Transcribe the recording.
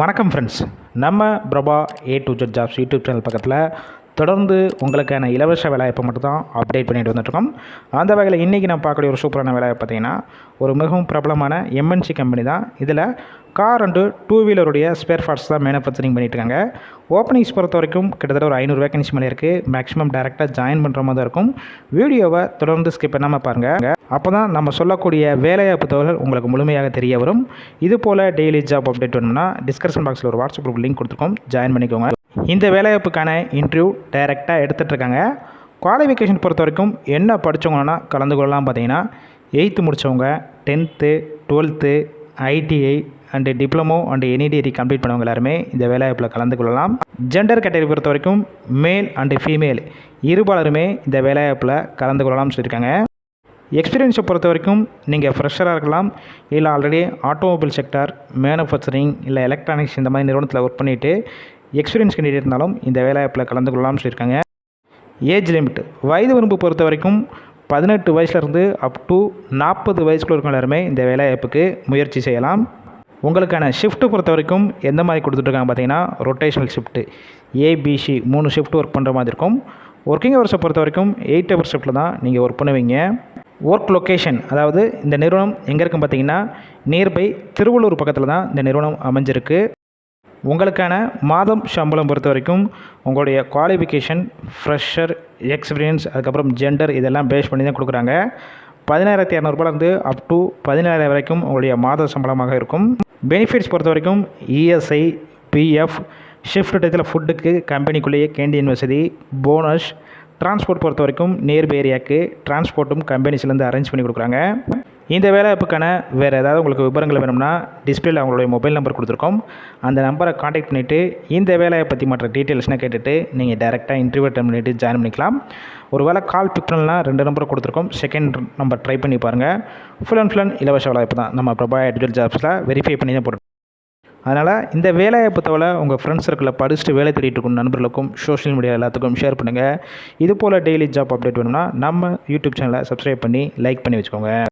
வணக்கம் ஃப்ரெண்ட்ஸ், நம்ம Prabha A to Z jobs YouTube channel பக்கத்தில் தொடர்ந்து உங்களுக்கான இலவச வேலைவாய்ப்பை மட்டும் தான் அப்டேட் பண்ணிட்டு வந்துட்டுருக்கோம். அந்த வகையில் இன்றைக்கி நான் பார்க்கக்கூடிய ஒரு சூப்பரான வேலைவாய்ப்பு பார்த்திங்கன்னா ஒரு மிகவும் பிரபலமான MNC கம்பெனி தான். இதில் கார் அண்டு டூ வீலருடைய ஸ்பேர் பார்ட்ஸ் தான் மேனுஃபேக்சரிங் பண்ணிட்டுருக்காங்க. ஓப்பனிங்ஸ் பொறுத்த வரைக்கும் கிட்டத்தட்ட ஒரு 500 வேகன்சி மேலே இருக்குது. மேக்ஸிமம் டேரெக்டாக ஜாயின் பண்ணுற மாதிரி தான் இருக்கும். வீடியோவை தொடர்ந்து ஸ்கிப் பண்ணாமல் பாருங்கள். அப்போ தான் நம்ம சொல்லக்கூடிய வேலைவாய்ப்பு தகவல்கள் உங்களுக்கு முழுமையாக தெரிய வரும். இது போல் டெய்லி ஜாப் அப்டேட் வேணும்னா டிஸ்கிரிப்ஷன் பாக்ஸில் ஒரு வாட்ஸ்அப் குரூப் லிங்க் கொடுத்துருக்கோம், ஜாயின் பண்ணிக்கோங்க. இந்த வேலைவாய்ப்புக்கான இன்டர்வியூ டைரெக்டாக எடுத்துகிட்ருக்காங்க. குவாலிஃபிகேஷன் பொறுத்த வரைக்கும் என்ன படித்தவங்கன்னா கலந்து கொள்ளலாம். பார்த்தீங்கன்னா 8th முடித்தவங்க, 10th, 12th, ITI and diploma and any degree complete பண்ணவங்க எல்லாருமே இந்த வேலைவாய்ப்பில் கலந்து கொள்ளலாம். ஜெண்டர் கேட்டகரி பொறுத்த வரைக்கும் மேல் அண்டு ஃபீமேல் இருபாலருமே இந்த வேலைவாய்ப்பில் கலந்து கொள்ளலாம்னு சொல்லியிருக்காங்க. எக்ஸ்பீரியன்ஸை பொறுத்த வரைக்கும் நீங்கள் ஃப்ரெஷராக இருக்கலாம், இல்லை ஆல்ரெடி ஆட்டோமொபைல் செக்டார், மேனுஃபேக்சரிங், இல்லை எலக்ட்ரானிக்ஸ் இந்த மாதிரி நிறுவனத்தில் ஒர்க் பண்ணிவிட்டு எக்ஸ்பீரியன்ஸ் கேண்டிடேட் இருந்தாலும் இந்த வேலைவாய்ப்பில் கலந்து கொள்ளலாம்னு சொல்லியிருக்காங்க. ஏஜ் லிமிட் வயது வரம்பு பொறுத்த வரைக்கும் 18 வயசுலேருந்து அப் டு 40 வயசுக்குள்ள இருக்க எல்லாருமே இந்த வேலைவாய்ப்புக்கு முயற்சி செய்யலாம். உங்களுக்கான ஷிஃப்ட்டு பொறுத்த வரைக்கும் எந்த மாதிரி கொடுத்துட்ருக்காங்க பார்த்தீங்கன்னா rotational shift ABC 3 shift work பண்ணுற மாதிரி இருக்கும். ஒர்க்கிங் ஹவர்ஸை பொறுத்த வரைக்கும் 8 ஹவர் ஷிஃப்ட்டில் தான் நீங்கள் ஒர்க் பண்ணுவீங்க. ஒர்க் லொக்கேஷன், அதாவது இந்த நிறுவனம் எங்கே இருக்குன்னு பார்த்தீங்கன்னா நியர்பை திருவள்ளூர் பக்கத்தில் தான் இந்த நிறுவனம் அமைஞ்சிருக்கு. உங்களுக்கான மாதம் சம்பளம் பொறுத்த வரைக்கும் உங்களுடைய குவாலிஃபிகேஷன், ஃப்ரெஷர், எக்ஸ்பீரியன்ஸ், அதுக்கப்புறம் ஜெண்டர் இதெல்லாம் பேஸ் பண்ணி தான் கொடுக்குறாங்க. 17,200 அப் டு 17,000 வரைக்கும் உங்களுடைய மாத சம்பளமாக இருக்கும். பெனிஃபிட்ஸ் பொறுத்த வரைக்கும் ESI, PF, ஷிஃப்ட் டயத்தில் ஃபுட்டுக்கு கம்பெனிக்குள்ளேயே கேண்டீன் வசதி, போனஸ், டிரான்ஸ்போர்ட் பொறுத்த வரைக்கும் நியர்பை ஏரியாவுக்கு டிரான்ஸ்போர்ட்டும் கம்பெனிஸ்லேருந்து அரேஞ்ச் பண்ணி கொடுக்குறாங்க. இந்த வேலைவாய்ப்புக்கான வேறு ஏதாவது உங்களுக்கு விவரங்கள் வேணும்னா டிஸ்பிளேல அவங்களுடைய மொபைல் நம்பர் கொடுத்துருக்கோம். அந்த நம்பரை காண்டாக்ட் பண்ணிவிட்டு இந்த வேலையை பற்றி மற்ற டீட்டெயில்ஸ்னால் கேட்டுட்டு நீங்கள் டேரெக்டாக இன்டர்வியூ அட்டெண்ட் பண்ணிவிட்டு ஜாயின் பண்ணிக்கலாம். ஒரு வேளை கால் பிக் பண்ணலாம் 2 நம்பர் கொடுத்துருக்கோம், செகண்ட் நம்பர் ட்ரை பண்ணி பாருங்கள். ஃபுல் அண்ட் இலவச வேலைவாய்ப்பு தான். நம்ம பிரபா A to Z ஜாப்ஸில் வெரிஃபை பண்ணி தான் போட்டு. அதனால் இந்த வேலைவாய்ப்பு தவிர உங்கள் ஃப்ரெண்ட்ஸ் சர்க்கிளில் படிச்சுட்டு வேலை தேடிட்டு இருக்கும் நண்பர்களுக்கும் சோஷியல் மீடியா எல்லாத்துக்கும் ஷேர் பண்ணுங்கள். இது போல் டெய்லி ஜாப் அப்டேட் வேணும்னா நம்ம யூடியூப் சேனலை சப்ஸ்கிரைப் பண்ணி லைக் பண்ணி வச்சுக்கோங்க.